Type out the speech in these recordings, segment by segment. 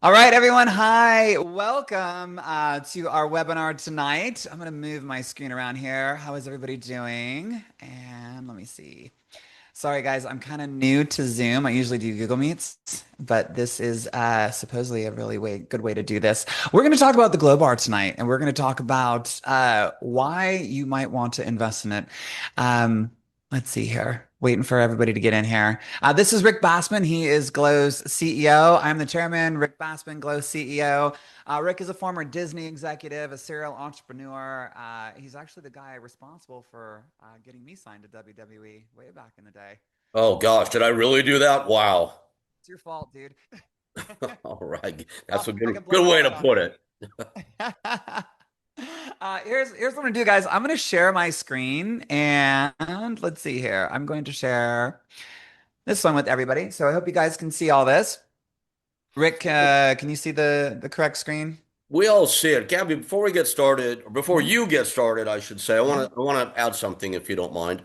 All right, everyone. Hi. Welcome to our webinar tonight. I'm going to move my screen around here. How is everybody doing? And let me see. Sorry, guys. I'm kind of new to Zoom. I usually do Google Meets, but this is supposedly a really good way to do this. We're going to talk about the GLO Bar tonight, and we're going to talk about why you might want to invest in it. Um, let's see here. Waiting for everybody to get in here. This is Rick Bassman. He is GLO's CEO. I'm the chairman, Rick Bassman, GLO CEO. Rick is a former Disney executive, a serial entrepreneur. He's actually the guy responsible for getting me signed to WWE way back in the day. Oh gosh, did I really do that? Wow. It's your fault, dude. All right. That's a I good can blame good all way that to on put you. it. Here's what I'm gonna do, guys. I'm gonna share my screen and let's see here. I'm going to share this one with everybody. So I hope you guys can see all this. Rick, can you see the correct screen? We all see it. Gabby, before we get started, or before Mhm. you get started, I should say, I Yeah, want to I want to add something if you don't mind.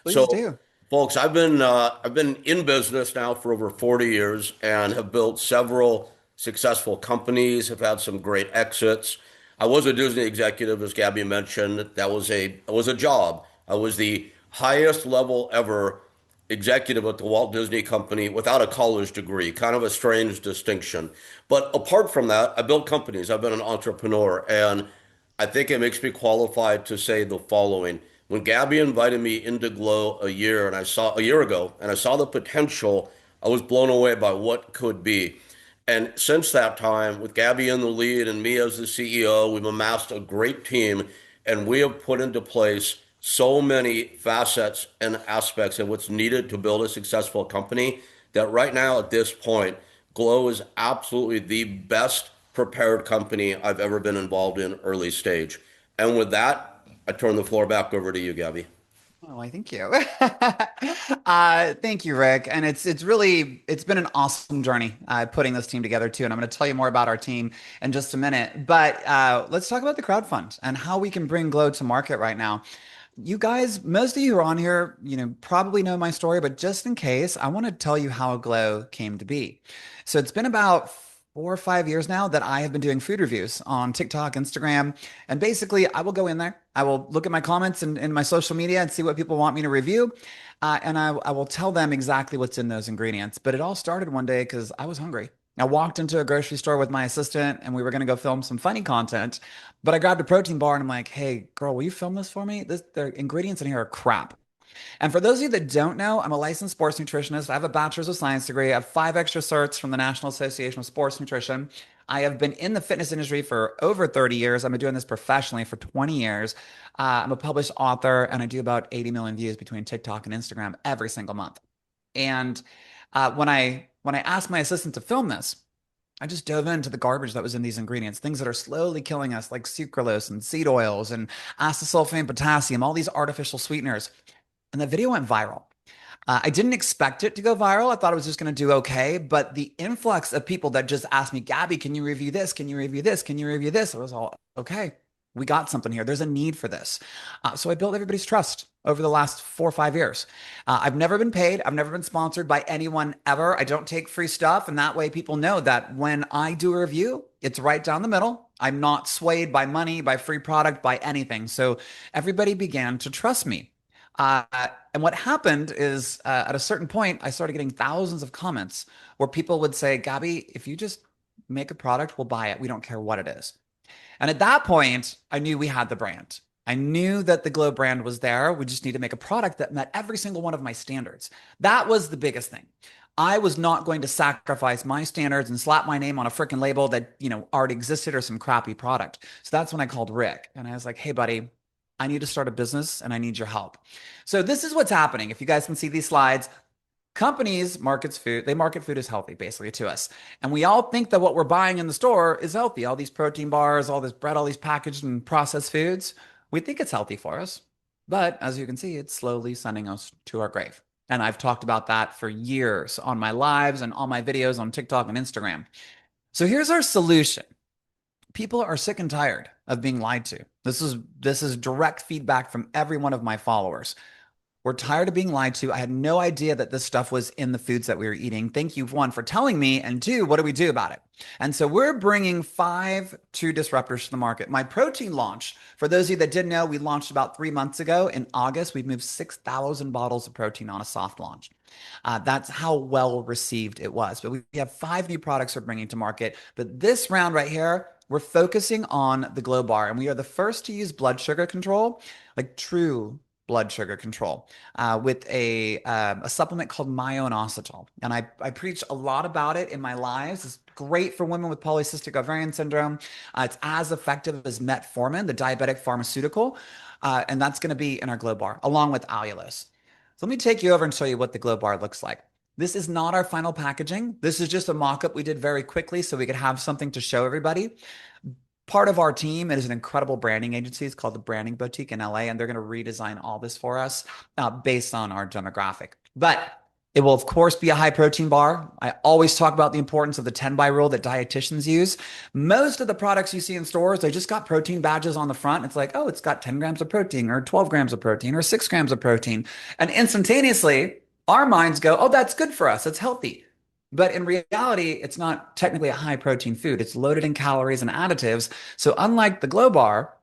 please So, do. folks, I've been in business now for over 40 years and have built several successful companies, have had some great exits. I was a Disney executive, as Gabby mentioned. That was a job. I was the highest level ever executive at the Walt Disney Company without a college degree, kind of a strange distinction. But apart from that, I built companies. I've been an entrepreneur, and I think it makes me qualified to say the following. When Gabby invited me into GLO a year ago, and I saw the potential, I was blown away by what could be. And since that time, with Gabby in the lead and me as the CEO, we've amassed a great team and we have put into place so many facets and aspects of what's needed to build a successful company that right now at this point, GLO is absolutely the best prepared company I've ever been involved in early stage. And with that, I turn the floor back over to you, Gabby. Oh, I thank you. Thank you, Rick. And it's been an awesome journey putting this team together too. And I'm going to tell you more about our team in just a minute. But let's talk about the crowd fund and how we can bring Glow to market right now. You guys, most of you who are on here, probably know my story, but just in case, I want to tell you how Glow came to be. So it's been about 4 or 5 years now that I have been doing food reviews on TikTok, Instagram, and basically I will go in there. I will look at my comments and in my social media and see what people want me to review. And I will tell them exactly what's in those ingredients. But it all started one day because I was hungry. I walked into a grocery store with my assistant and we were going to go film some funny content. But I grabbed a protein bar and I'm like, hey, girl, will you film this for me? The ingredients in here are crap. And for those of you that don't know, I'm a licensed sports nutritionist. I have a bachelor's of science degree. I have 5 extra certs from the National Association of Sports Nutrition. I have been in the fitness industry for over 30 years. I've been doing this professionally for 20 years. I'm a published author and I do about 80 million views between TikTok and Instagram every single month. And when I asked my assistant to film this, I just dove into the garbage that was in these ingredients, things that are slowly killing us, like sucralose and seed oils and acesulfame potassium, all these artificial sweeteners. And the video went viral. I didn't expect it to go viral. I thought it was just going to do okay. But the influx of people that just asked me, Gabby, can you review this? Can you review this? Can you review this? I was all, okay, we got something here. There's a need for this. So I built everybody's trust over the last 4 or 5 years. I've never been paid. I've never been sponsored by anyone ever. I don't take free stuff. And that way people know that when I do a review, it's right down the middle. I'm not swayed by money, by free product, by anything. So everybody began to trust me. Uh, and what happened is at a certain point, I started getting thousands of comments where people would say, Gabby, if you just make a product, we'll buy it. We don't care what it is. And at that point, I knew we had the brand. I knew that the Glow brand was there. We just need to make a product that met every single one of my standards. That was the biggest thing. I was not going to sacrifice my standards and slap my name on a freaking label that, already existed or some crappy product. So that's when I called Rick and I was like, hey, buddy, I need to start a business and I need your help. So this is what's happening. If you guys can see these slides, companies they market food as healthy basically to us. And we all think that what we're buying in the store is healthy. All these protein bars, all this bread, all these packaged and processed foods. We think it's healthy for us. But as you can see, it's slowly sending us to our grave. And I've talked about that for years on my lives and all my videos on TikTok and Instagram. So here's our solution. People are sick and tired of being lied to. This is direct feedback from every one of my followers. We're tired of being lied to. I had no idea that this stuff was in the foods that we were eating. Thank you, one, for telling me. And two, what do we do about it? And so we're bringing five true disruptors to the market. My protein launch, for those of you that didn't know, we launched about 3 months ago. In August, we've moved 6,000 bottles of protein on a soft launch. That's how well received it was. But we have five new products we're bringing to market. But this round right here, we're focusing on the Glow Bar, and we are the first to use blood sugar control, like true blood sugar control, with a supplement called myo-inositol. And I preach a lot about it in my lives. It's great for women with polycystic ovarian syndrome. It's as effective as metformin, the diabetic pharmaceutical. And that's going to be in our Glow Bar, along with allulose. So let me take you over and show you what the Glow Bar looks like. This is not our final packaging. This is just a mock-up we did very quickly so we could have something to show everybody. Part of our team is an incredible branding agency. It's called the Branding Boutique in LA, and they're going to redesign all this for us based on our demographic. But it will, of course, be a high protein bar. I always talk about the importance of the 10 by rule that dietitians use. Most of the products you see in stores, they just got protein badges on the front. It's like, oh, it's got 10 grams of protein or 12 grams of protein or 6 grams of protein. And instantaneously, our minds go, oh, that's good for us. It's healthy. But in reality, it's not technically a high protein food. It's loaded in calories and additives. So unlike the Glow Bar,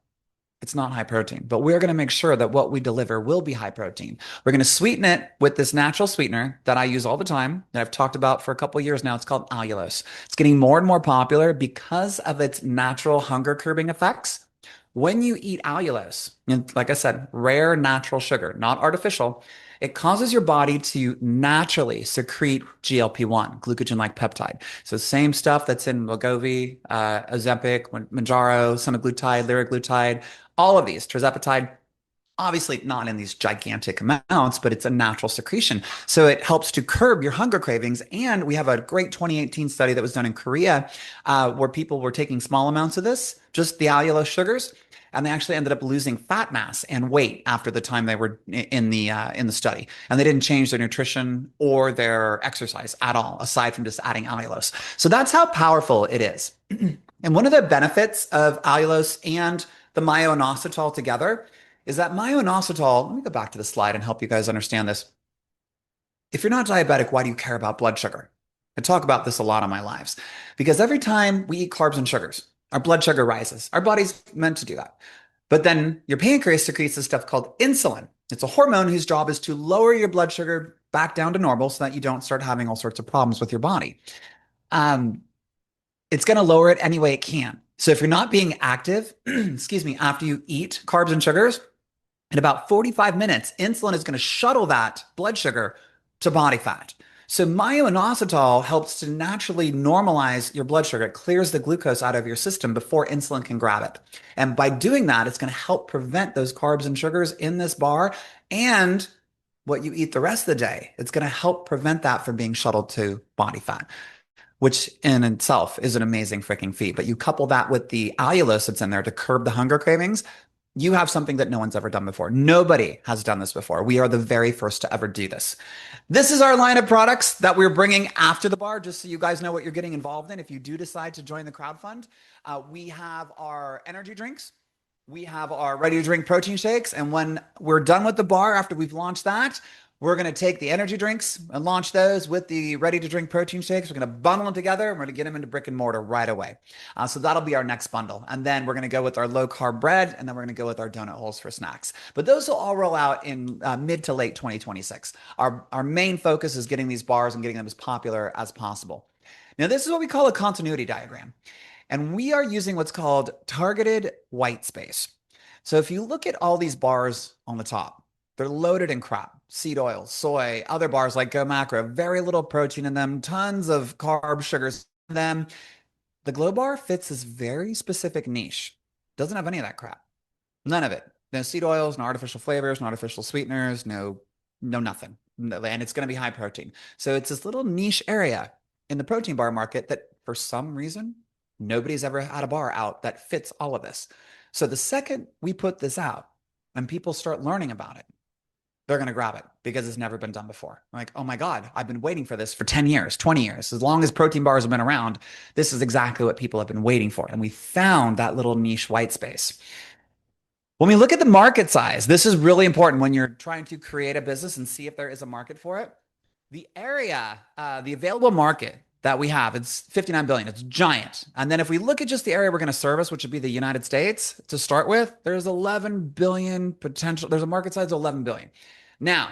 it's not high protein, but we're going to make sure that what we deliver will be high protein. We're going to sweeten it with this natural sweetener that I use all the time, that I've talked about for a couple of years now. It's called allulose. It's getting more and more popular because of its natural hunger curbing effects. When you eat allulose, and like I said, rare natural sugar, not artificial, it causes your body to naturally secrete GLP-1, glucagon-like peptide. So same stuff that's in Wegovy, Ozempic, Mounjaro, semaglutide, liraglutide, all of these, tirzepatide, obviously not in these gigantic amounts, but it's a natural secretion. So it helps to curb your hunger cravings. And we have a great 2018 study that was done in Korea where people were taking small amounts of this, just the allulose sugars, and they actually ended up losing fat mass and weight after the time they were in the study. And they didn't change their nutrition or their exercise at all, aside from just adding allulose. So that's how powerful it is. And one of the benefits of allulose and the myo-inositol together is that myo-inositol, let me go back to the slide and help you guys understand this. If you're not diabetic, why do you care about blood sugar? I talk about this a lot in my lives because every time we eat carbs and sugars, our blood sugar rises. Our body's meant to do that. But then your pancreas secretes this stuff called insulin. It's a hormone whose job is to lower your blood sugar back down to normal so that you don't start having all sorts of problems with your body. It's going to lower it any way it can. So if you're not being active, excuse me, after you eat carbs and sugars, in about 45 minutes, insulin is going to shuttle that blood sugar to body fat. So myo-inositol helps to naturally normalize your blood sugar. It clears the glucose out of your system before insulin can grab it. And by doing that, it's going to help prevent those carbs and sugars in this bar and what you eat the rest of the day. It's going to help prevent that from being shuttled to body fat, which in itself is an amazing freaking feat. But you couple that with the allulose that's in there to curb the hunger cravings, you have something that no one's ever done before. Nobody has done this before. We are the very first to ever do this. This is our line of products that we're bringing after the bar, just so you guys know what you're getting involved in. If you do decide to join the crowdfund, we have our energy drinks. We have our ready to drink protein shakes. And when we're done with the bar, after we've launched that, we're going to take the energy drinks and launch those with the ready to drink protein shakes. We're going to bundle them together and we're going to get them into brick and mortar right away. So that'll be our next bundle. And then we're going to go with our low carb bread and then we're going to go with our donut holes for snacks. But those will all roll out in mid to late 2026. Our main focus is getting these bars and getting them as popular as possible. Now, this is what we call a continuity diagram. And we are using what's called targeted white space. So if you look at all these bars on the top, they're loaded in crap, seed oil, soy, other bars like Go Macro, very little protein in them, tons of carbs, sugars in them. The Glow Bar fits this very specific niche. Doesn't have any of that crap. None of it. No seed oils, no artificial flavors, no artificial sweeteners, no nothing. And it's going to be high protein. So it's this little niche area in the protein bar market that for some reason, nobody's ever had a bar out that fits all of this. So the second we put this out and people start learning about it, they're going to grab it because it's never been done before. Like, oh my God, I've been waiting for this for 10 years, 20 years. As long as protein bars have been around, this is exactly what people have been waiting for. And we found that little niche white space. When we look at the market size, this is really important when you're trying to create a business and see if there is a market for it. The available market that we have, it's 59 billion. It's giant. And then if we look at just the area we're going to service, which would be the United States to start with, there's 11 billion potential. There's a market size of 11 billion. Now,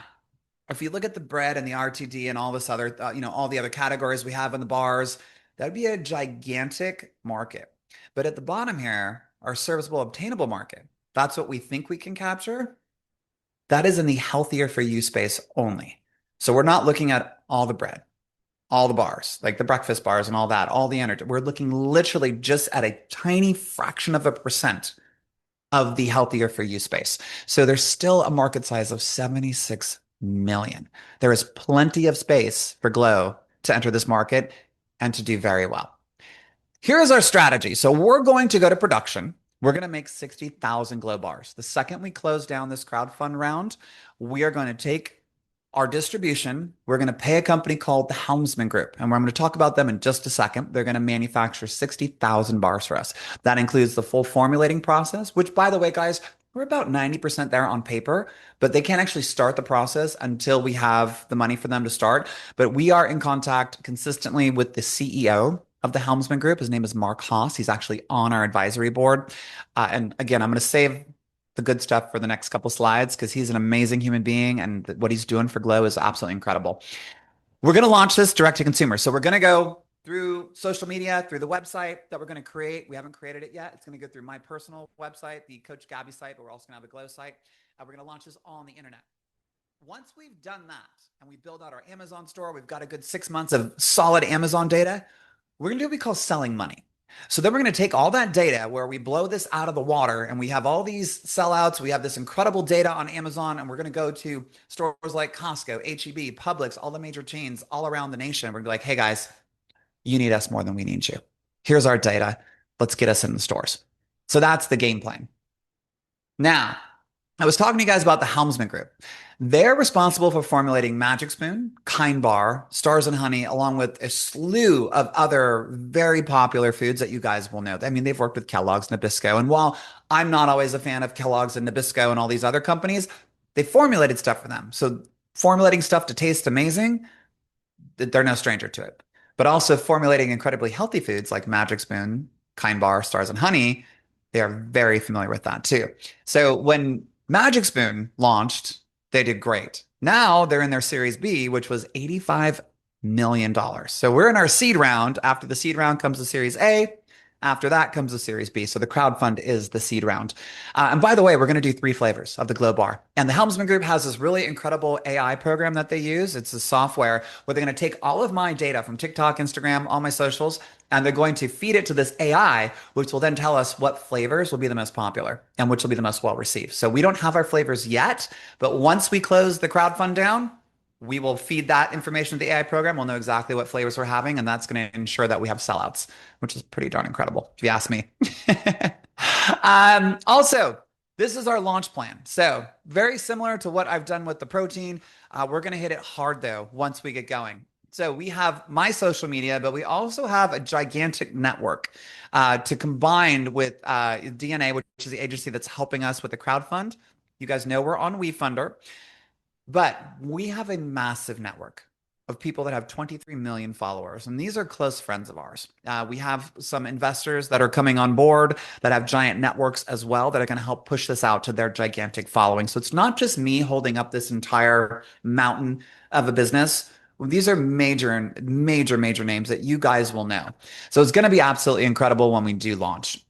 if you look at the bread and the RTD and all this other, all the other categories we have in the bars, that'd be a gigantic market. But at the bottom here, our serviceable obtainable market, that's what we think we can capture. That is in the healthier for you space only. So we're not looking at all the bread, all the bars, like the breakfast bars and all that, all the energy. We're looking literally just at a tiny fraction of a percent of the healthier for you space. So there's still a market size of 76 million. There is plenty of space for GLO to enter this market and to do very well. Here is our strategy. So we're going to go to production. We're going to make 60,000 GLO bars. The second we close down this crowdfund round, we are going to take our distribution. We're going to pay a company called the Helmsman Group, and I'm going to talk about them in just a second. They're going to manufacture 60,000 bars for us. That includes the full formulating process, which, by the way, guys, we're about 90% there on paper, but they can't actually start the process until we have the money for them to start. But we are in contact consistently with the CEO of the Helmsman Group. His name is Mark Haas. He's actually on our advisory board. And again, I'm going to save the good stuff for the next couple slides because he's an amazing human being and what he's doing for GLO is absolutely incredible. We're going to launch this direct to consumer. So we're going to go through social media, through the website that we're going to create. We haven't created it yet. It's going to go through my personal website, the Coach Gabbi site, but we're also going to have a GLO site. We're going to launch this all on the internet. Once we've done that and we build out our Amazon store, we've got a good 6 months of solid Amazon data. We're going to do what we call selling money. So then we're going to take all that data where we blow this out of the water and we have all these sellouts. We have this incredible data on Amazon and we're going to go to stores like Costco, H-E-B, Publix, all the major chains all around the nation. We're going to be like, hey guys, you need us more than we need you. Here's our data. Let's get us in the stores. So that's the game plan. Now, I was talking to you guys about the Helmsman Group. They're responsible for formulating Magic Spoon, Kind Bar, Stars and Honey, along with a slew of other very popular foods that you guys will know. I mean, they've worked with Kellogg's, Nabisco, and while I'm not always a fan of Kellogg's and Nabisco and all these other companies, they formulated stuff for them. So formulating stuff to taste amazing, they're no stranger to it. But also formulating incredibly healthy foods like Magic Spoon, Kind Bar, Stars and Honey, they are very familiar with that too. So when Magic Spoon launched, they did great. Now they're in their Series B, which was $85 million. So we're in our seed round. After the seed round comes the Series A. After that comes the Series B. So the crowdfund is the seed round. And by the way, we're going to do 3 flavors of the GLO bar. And the Helmsman Group has this really incredible AI program that they use. It's a software where they're going to take all of my data from TikTok, Instagram, all my socials, and they're going to feed it to this AI, which will then tell us what flavors will be the most popular and which will be the most well received. So we don't have our flavors yet, but once we close the crowdfund down, we will feed that information to the AI program. We'll know exactly what flavors we're having, and that's going to ensure that we have sellouts, which is pretty darn incredible, if you ask me. Also, this is our launch plan. So very similar to what I've done with the protein. We're going to hit it hard, though, once we get going. So we have my social media, but we also have a gigantic network to combine with DNA, which is the agency that's helping us with the crowdfund. You guys know we're on WeFunder. But we have a massive network of people that have 23 million followers, and these are close friends of ours. We have some investors that are coming on board that have giant networks as well that are going to help push this out to their gigantic following. So it's not just me holding up this entire mountain of a business. These are major, major, major names that you guys will know. So it's going to be absolutely incredible when we do launch.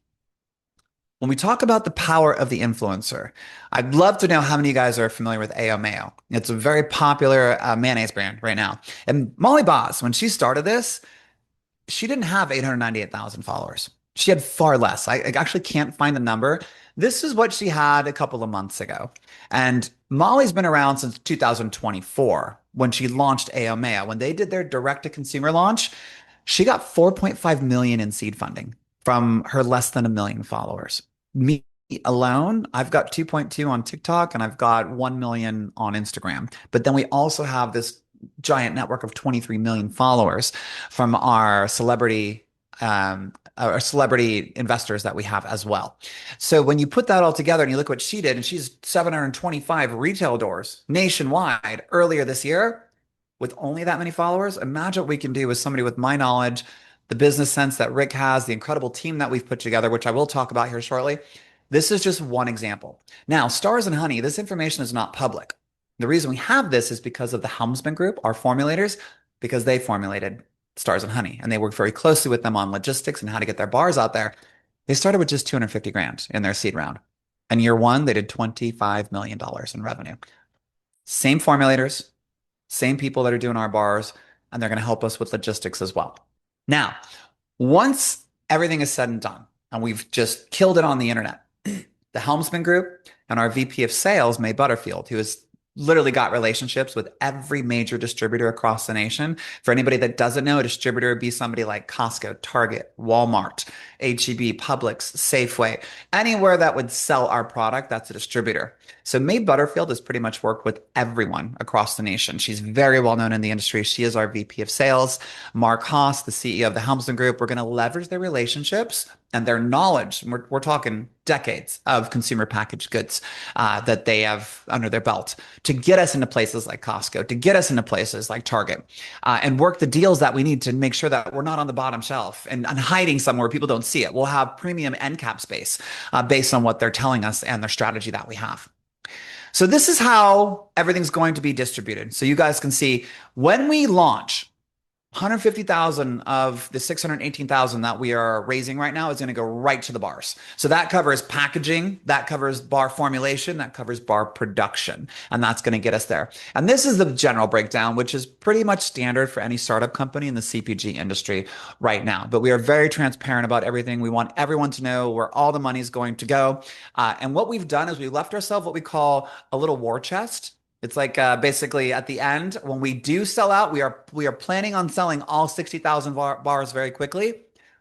When we talk about the power of the influencer, I'd love to know how many of you guys are familiar with AO Mayo. It's a very popular mayonnaise brand right now. And Molly Boss, when she started this, she didn't have 898,000 followers. She had far less. I actually can't find the number. This is what she had a couple of months ago. And Molly's been around since 2024 when she launched AO Mayo. When they did their direct to consumer launch, she got 4.5 million in seed funding from her less than a million followers. Me alone, I've got 2.2 on TikTok and I've got 1 million on Instagram. But then we also have this giant network of 23 million followers from our celebrity or celebrity investors that we have as well. So when you put that all together and you look what she did, and she's 725 retail doors nationwide earlier this year with only that many followers. Imagine what we can do with somebody with my knowledge, the business sense that Rick has, the incredible team that we've put together, which I will talk about here shortly. This is just one example. Now, Stars and Honey, this information is not public. The reason we have this is because of the Helmsman Group, our formulators, because they formulated Stars and Honey and they worked very closely with them on logistics and how to get their bars out there. They started with just 250 grand in their seed round. And year one, they did $25 million in revenue. Same formulators, same people that are doing our bars, and they're going to help us with logistics as well. Now, once everything is said and done, and we've just killed it on the internet, the Helmsman Group and our VP of Sales, May Butterfield, who has literally got relationships with every major distributor across the nation. For anybody that doesn't know, a distributor would be somebody like Costco, Target, Walmart, HEB, Publix, Safeway, anywhere that would sell our product, that's a distributor. So May Butterfield has pretty much worked with everyone across the nation. She's very well known in the industry. She is our VP of Sales. Mark Haas, the CEO of the Helmsman Group, we're going to leverage their relationships and their knowledge. We're talking decades of consumer packaged goods that they have under their belt to get us into places like Costco, to get us into places like Target, and work the deals that we need to make sure that we're not on the bottom shelf and hiding somewhere people don't see it. We'll have premium end cap space based on what they're telling us and their strategy that we have. So this is how everything's going to be distributed. So you guys can see when we launch, 150,000 of the 618,000 that we are raising right now is going to go right to the bars. So that covers packaging, that covers bar formulation, that covers bar production, and that's going to get us there. And this is the general breakdown, which is pretty much standard for any startup company in the CPG industry right now. But we are very transparent about everything. We want everyone to know where all the money is going to go. And what we've done is we left ourselves what we call a little war chest. It's like basically at the end, when we do sell out, we are planning on selling all 60,000 bars very quickly.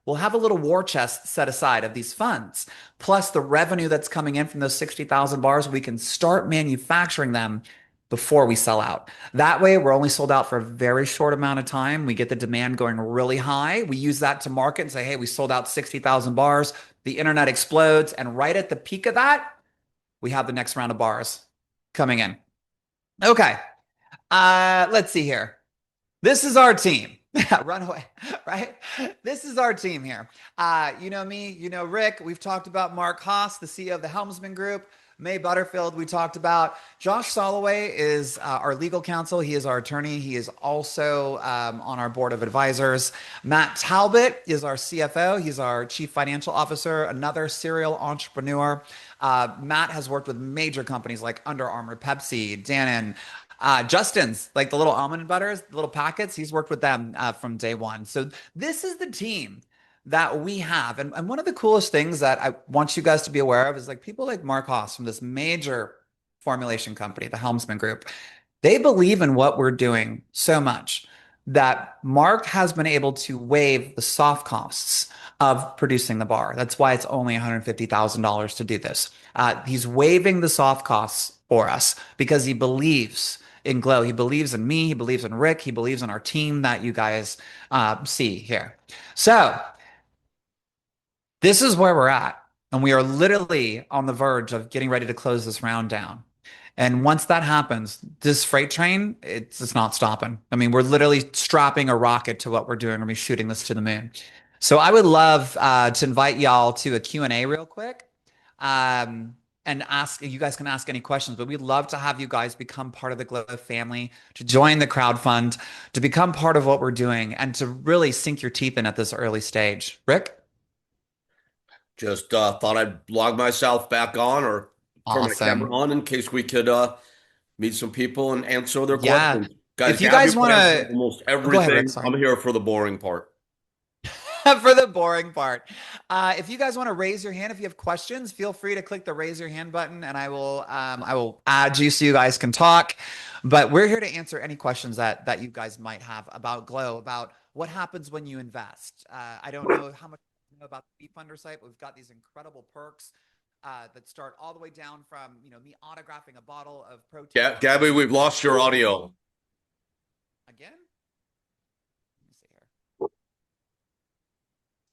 We'll have a little war chest set aside of these funds, plus the revenue that's coming in from those 60,000 bars. We can start manufacturing them before we sell out. That way, we're only sold out for a very short amount of time. We get the demand going really high. We use that to market and say, hey, we sold out 60,000 bars. The internet explodes. And right at the peak of that, we have the next round of bars coming in. Okay. Let's see here. This is our team. Runaway, right? This is our team here. You know me, you know Rick. We've talked about Mark Haas, the CEO of the Helmsman Group. May Butterfield, we talked about. Josh Soloway is our legal counsel. He is our attorney. He is also on our board of advisors. Matt Talbot is our CFO. He's our chief financial officer, another serial entrepreneur. Matt has worked with major companies like Under Armour, Pepsi, Dannon, Justin's, like the little almond butters, the little packets. He's worked with them from day one. So this is the team that we have. And one of the coolest things that I want you guys to be aware of is like people like Mark Haas from this major formulation company, the Helmsman Group. They believe in what we're doing so much that Mark has been able to waive the soft costs of producing the bar. That's why it's only $150,000 to do this. He's waiving the soft costs for us because he believes in GLO. He believes in me. He believes in Rick. He believes in our team that you guys see here. So this is where we're at. And we are literally on the verge of getting ready to close this round down. And once that happens, this freight train, it's not stopping. I mean, we're literally strapping a rocket to what we're doing. We're going to be shooting this to the moon. So I would love to invite y'all to a Q&A real quick. And ask, you guys can ask any questions, but we'd love to have you guys become part of the GLO family, to join the crowdfund, to become part of what we're doing, and to really sink your teeth in at this early stage. Rick? Just thought I'd log myself back on or turn my camera Awesome. on in case we could meet some people and answer their Yeah. questions. Guys, If you Gabby guys want plans to, almost go ahead, Rick. everything. Sorry. I'm here for the boring part. For the boring part. If you guys want to raise your hand, if you have questions, feel free to click the raise your hand button and I will add you so you guys can talk. But we're here to answer any questions that you guys might have about GLO, about what happens when you invest. I don't know how much you know about the Funder site, but we've got these incredible perks that start all the way down from, me autographing a bottle of protein Gabby, powder we've lost your audio. again. Let me see here.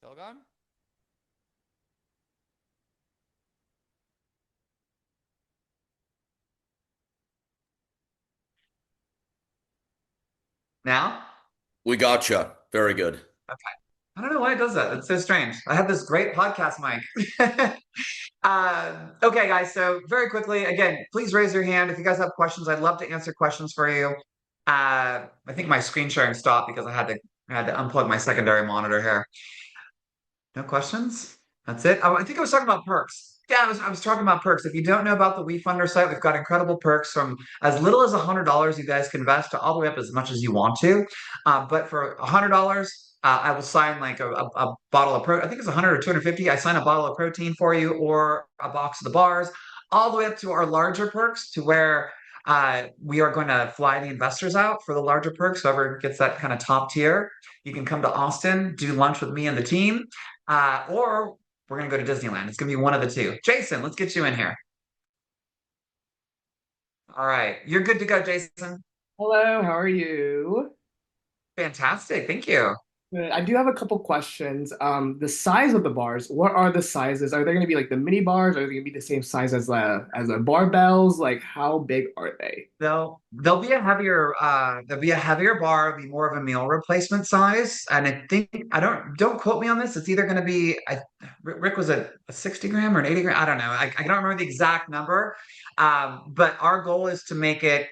Still going? Now? We gotcha. Very good. Okay. I don't know why it does that. It's so strange. I have this great podcast mic. Okay, guys. So very quickly, again, please raise your hand if you guys have questions. I'd love to answer questions for you. I think my screen sharing stopped because I had to unplug my secondary monitor here. No questions? That's it. Oh, I think I was talking about perks. Yeah, I was talking about perks. If you don't know about the WeFunder site, we've got incredible perks from as little as $100 you guys can invest to all the way up as much as you want to. But for $100, I will sign like a bottle of I think it's 100 or 250. I sign a bottle of protein for you or a box of the bars, all the way up to our larger perks to where we are going to fly the investors out for the larger perks. Whoever gets that kind of top tier, you can come to Austin, do lunch with me and the team. Or we're going to go to Disneyland. It's going to be one of the two. Jason, let's get you in here. All right. You're good to go, Jason. Hello, how are you? Fantastic. Thank you. Good. I do have a couple questions. The size of the bars, what are the sizes? Are they going to be like the mini bars? Are they going to be the same size as the barbells? Like how big are they? They'll be a heavier bar, it'll be more of a meal replacement size. And I think don't quote me on this. It's either going to be Rick was a 60 gram or an 80 gram. I don't know. I don't remember the exact number. But our goal is to make it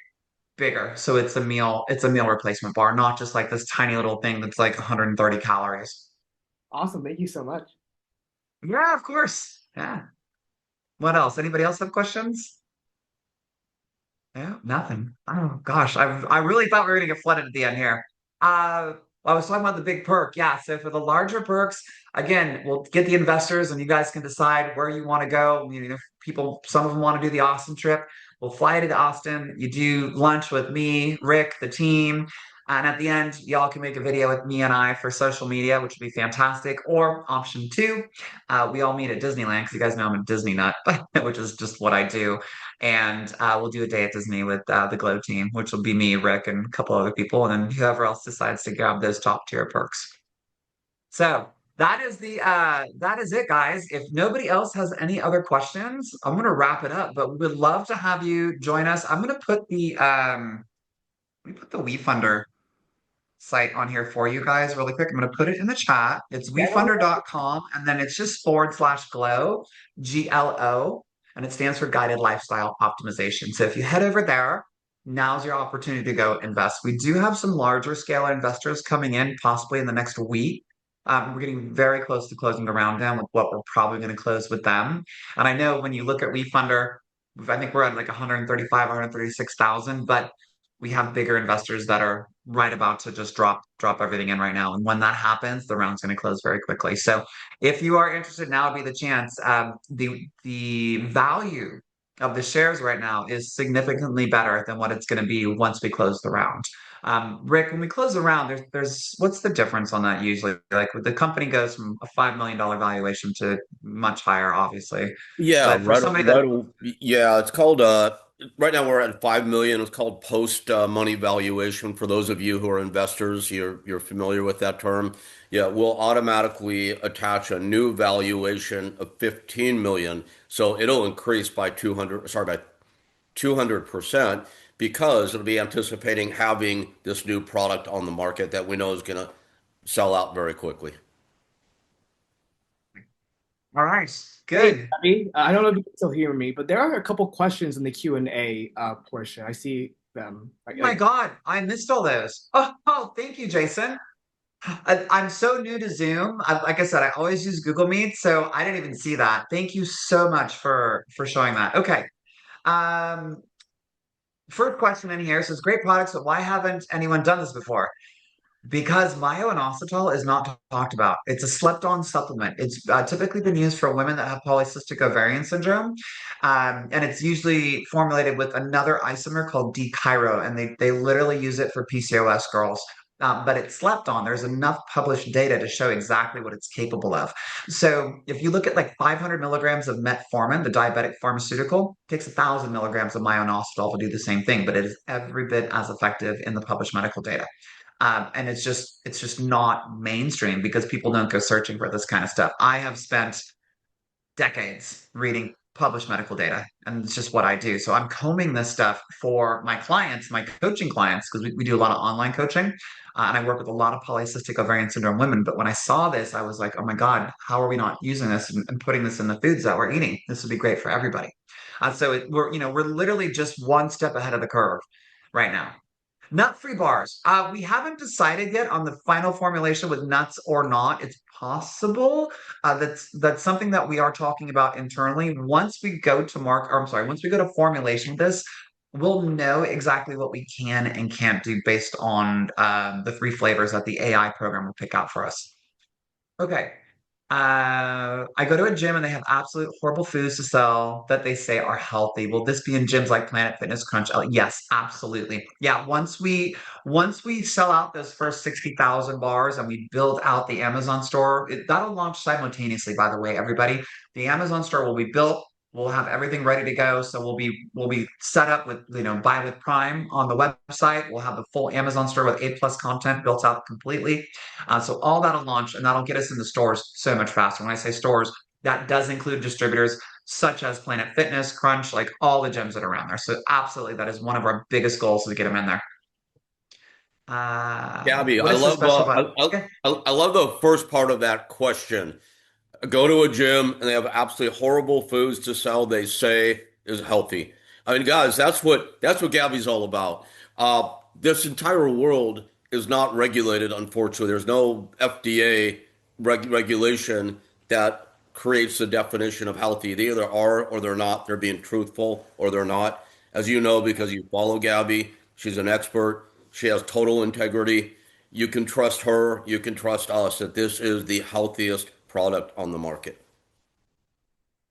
bigger. So it's a meal replacement bar, not just like this tiny little thing that's like 130 calories. Awesome, thank you so much. Yeah, of course. Yeah. What else? Anybody else have questions? Yeah, nothing. Oh gosh, I really thought we were gonna get flooded at the end here. I was talking about the big perk. Yeah, so for the larger perks, again, we'll get the investors, and you guys can decide where you want to go. If people, some of them want to do the Austin trip. We'll fly you to Austin. You do lunch with me, Rick, the team, and at the end, y'all can make a video with me and I for social media, which would be fantastic. Or option two, we all meet at Disneyland because you guys know I'm a Disney nut, which is just what I do. And we'll do a day at Disney with the GLO team, which will be me, Rick, and a couple other people, and then whoever else decides to grab those top tier perks. So that is it, guys. If nobody else has any other questions, I'm gonna wrap it up. But we would love to have you join us. I'm gonna put the let me put the WeFunder site on here for you guys really quick. I'm going to put it in the chat. It's Yeah, no, wefunder.com and then it's just /GLO, GLO, and it stands for Guided Lifestyle Optimization. So if you head over there, now's your opportunity to go invest. We do have some larger scale investors coming in possibly in the next week. We're getting very close to closing the round down with what we're probably going to close with them. And I know when you look at WeFunder, I think we're at like 135, 136,000, but we have bigger investors that are right about to just drop everything in right now. And when that happens, the round's going to close very quickly. So if you are interested, now would be the chance. The value of the shares right now is significantly better than what it's going to be once we close the round. Rick, when we close the round, there's what's the difference on that usually? Like the company goes from a $5 million valuation to much higher, obviously. Yeah, But for somebody that yeah, it's called right now we're at 5 million. It's called post money valuation. For those of you who are investors, you're familiar with that term. Yeah, we'll automatically attach a new valuation of 15 million. So it'll increase by 200% because it'll be anticipating having this new product on the market that we know is going to sell out very quickly. all right, hey, good. Gabby, I don't know if you can still hear me, but there are a couple questions in the Q&A portion. I see them. Oh my God, I missed all those. Oh, thank you, Jason. I'm so new to Zoom. Like I said, I always use Google Meet, so I didn't even see that. Thank you so much for showing that. Okay. Um, First question in here says, great products, but why haven't anyone done this before? Because myo-inositol is not talked about. It's a slept-on supplement. It's typically been used for women that have polycystic ovarian syndrome, and it's usually formulated with another isomer called D-chiro, and they literally use it for PCOS girls. But it's slept on. There's enough published data to show exactly what it's capable of. So if you look at like 500 milligrams of metformin, the diabetic pharmaceutical, it takes 1,000 milligrams of myo-inositol to do the same thing, but it is every bit as effective in the published medical data. And it's just not mainstream because people don't go searching for this kind of stuff. I have spent decades reading published medical data, and it's just what I do. So I'm combing this stuff for my clients, my coaching clients, because we do a lot of online coaching, and I work with a lot of polycystic ovarian syndrome women. But when I saw this, I was like, oh my God, how are we not using this and putting this in the foods that we're eating? This would be great for everybody. We're literally just one step ahead of the curve right now. Nut-free bars. We haven't decided yet on the final formulation with nuts or not. It's possible. That's something that we are talking about internally. Once we go to once we go to formulation with this, we'll know exactly what we can and can't do based on the three flavors that the AI program will pick out for us. Okay. I go to a gym and they have absolute horrible foods to sell that they say are healthy. Will this be in gyms like Planet Fitness Crunch? Yes, absolutely. Yeah, once we sell out those first 60,000 bars and we build out the Amazon store, that'll launch simultaneously, by the way, everybody. The Amazon store will be built. We'll have everything ready to go. So we'll be set up with, buy with Prime on the website. We'll have the full Amazon store with A+ content built out completely. So all that'll launch and that'll get us in the stores so much faster. When I say stores, that does include distributors such as Planet Fitness, Crunch, like all the gyms that are around there. So absolutely, that is one of our biggest goals to get them in there. Gabby, What is so special about it? Okay. I love the first part of that question. Go to a gym and they have absolutely horrible foods to sell they say is healthy. I mean, guys, that's what Gabby's all about. This entire world is not regulated, unfortunately. There's no FDA regulation that creates the definition of healthy. They either are or they're not. They're being truthful or they're not. As you know, because you follow Gabby, she's an expert. She has total integrity. You can trust her. You can trust us that this is the healthiest product on the market.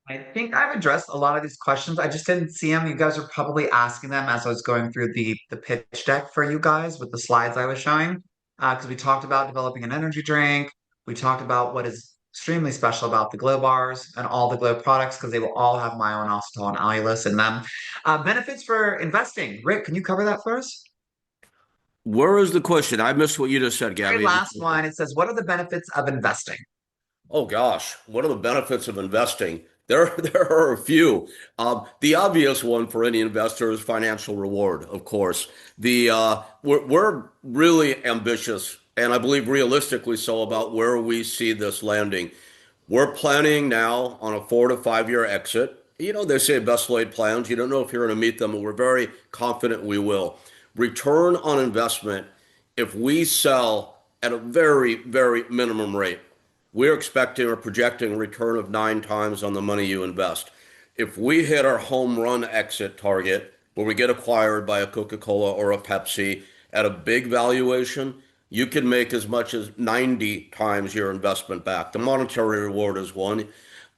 I think I've addressed a lot of these questions. I just didn't see them. You guys were probably asking them as I was going through the pitch deck for you guys with the slides I was showing. Because we talked about developing an energy drink. We talked about what is extremely special about the Glow bars and all the Glow products because they will all have myo-inositol and allulose in them. Benefits for investing. Rick, can you cover that for us? Where is the question? I missed what you just said, Very Gabby. last one. It says, what are the benefits of investing? Oh gosh, what are the benefits of investing? There are a few. The obvious one for any investor is financial reward, of course. We're really ambitious, and I believe realistically so about where we see this landing. We're planning now on a 4 to 5 year exit. You know, they say best laid plans. You don't know if you're going to meet them, but we're very confident we will. Return on investment, if we sell at a very, very minimum rate, we're expecting or projecting a return of 9 times on the money you invest. If we hit our home run exit target, where we get acquired by a Coca-Cola or a Pepsi at a big valuation, you can make as much as 90 times your investment back. The monetary reward is one.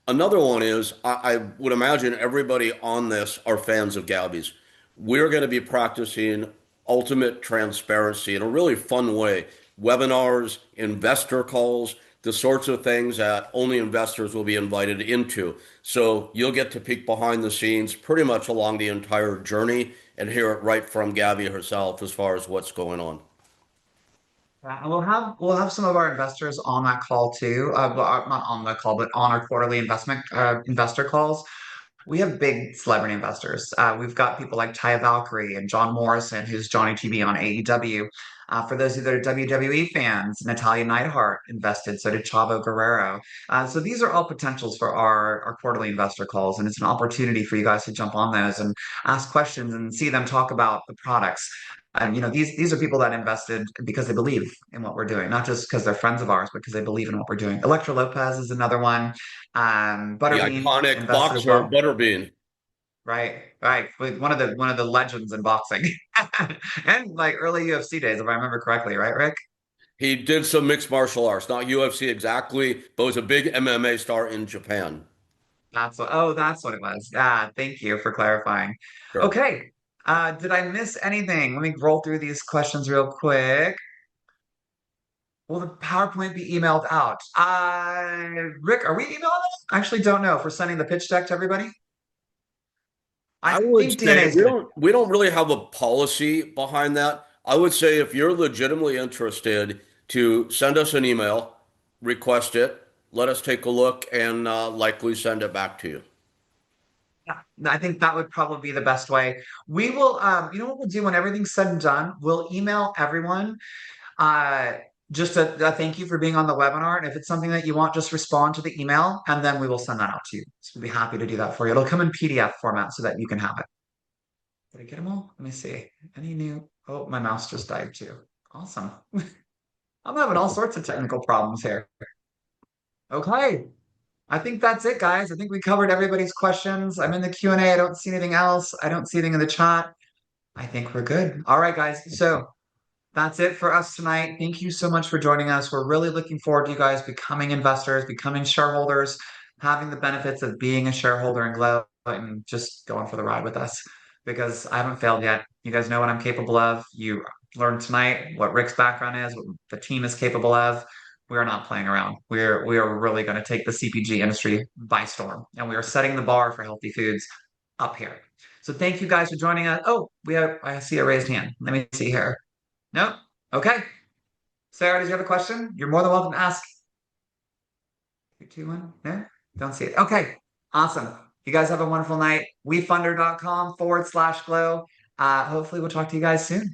Another one is I would imagine everybody on this are fans of Gabby's. We're going to be practicing ultimate transparency in a really fun way. Webinars, investor calls, the sorts of things that only investors will be invited into. So you'll get to peek behind the scenes pretty much along the entire journey and hear it right from Gabby herself as far as what's going on. And we'll have some of our investors on that call too. Not on the call, but on our quarterly investor calls. We have big celebrity investors. We've got people like Taya Valkyrie and John Morrison, who's Johnny TV on AEW. For those of you that are WWE fans, Natalia Neidhart invested, so did Chavo Guerrero. So these are all potentials for our quarterly investor calls, and it's an opportunity for you guys to jump on those and ask questions and see them talk about the products. And these are people that invested because they believe in what we're doing, not just because they're friends of ours, but because they believe in what we're doing. Electra Lopez is another one. The Butterbean iconic invested as boxer well. Butterbean. Right, right. With one of the legends in boxing, and like early UFC days, if I remember correctly, right, Rick? He did some mixed martial arts, not UFC exactly, but was a big MMA star in Japan. That's what it was. Thank you for clarifying. Sure. Okay. Did I miss anything? Let me roll through these questions real quick. Will the PowerPoint be emailed out? Rick, are we emailing it? I actually don't know if we're sending the pitch deck to everybody. I I would think DNA say is gonna. we don't really have a policy behind that. I would say if you're legitimately interested, to send us an email, request it, let us take a look, and likely send it back to you. Yeah, I think that would probably be the best way. We will, you know what we'll do when everything's said and done? We'll email everyone uh, just a thank you for being on the webinar. And if it's something that you want, just respond to the email and then we will send that out to you. So we'll be happy to do that for you. It'll come in PDF format so that you can have it. Did I get them all? Let me see. Any new? Oh, my mouse just died too. Awesome. I'm having all sorts of technical problems here. Okay. I think that's it, guys. I think we covered everybody's questions. I'm in the Q&A. I don't see anything else. I don't see anything in the chat. I think we're good. All right, guys. So that's it for us tonight. Thank you so much for joining us. We're really looking forward to you guys becoming investors, becoming shareholders, having the benefits of being a shareholder in GLO, and just going for the ride with us because I haven't failed yet. You guys know what I'm capable of. You learned tonight what Rick's background is, what the team is capable of. We are not playing around. We are really going to take the CPG industry by storm, and we are setting the bar for healthy foods up here. So thank you guys for joining us. Oh, I see a raised hand. Let me see here. No? Okay. Sarah, did you have a question? You're more than welcome to ask. 3, 2, 1. No? Don't see it. Okay. Awesome. You guys have a wonderful night. WeFunder.com/GLO. Hopefully we'll talk to you guys soon.